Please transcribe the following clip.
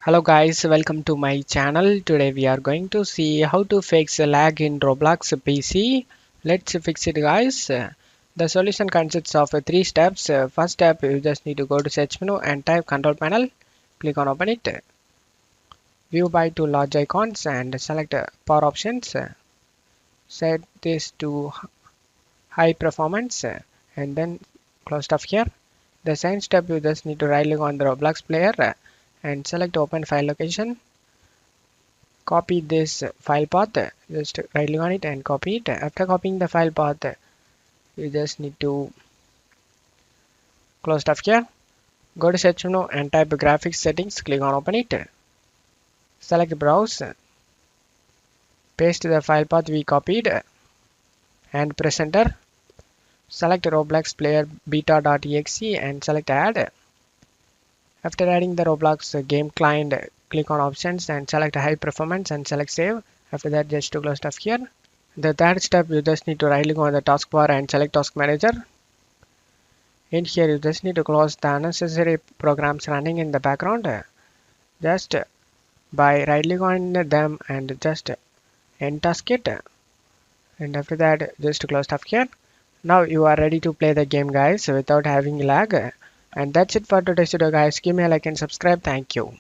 Hello guys, welcome to my channel. Today we are going to see how to fix lag in Roblox PC. Let's fix it guys. The solution consists of three steps. First step, you just need to go to search menu and type control panel. Click on open it. View by two large icons and select power options. Set this to high performance and then close stuff here. The second step, you just need to right click on the Roblox player and select open file location. Copy this file path, just right click on it and copy it. After copying the file path, you just need to close stuff here. Go to search menu and type graphics settings. Click on open it. Select browse. Paste the file path we copied and press enter. Select Roblox player beta.exe and select add. After adding the Roblox game client, click on options and select high performance and select save. After that, just to close stuff here. The third step, you just need to right click on the taskbar and select task manager. In here, you just need to close the unnecessary programs running in the background. Just by right click on them and just end task it. And after that, just to close stuff here. Now you are ready to play the game guys without having lag. And that's it for today's video guys. Give me a like and subscribe. Thank you.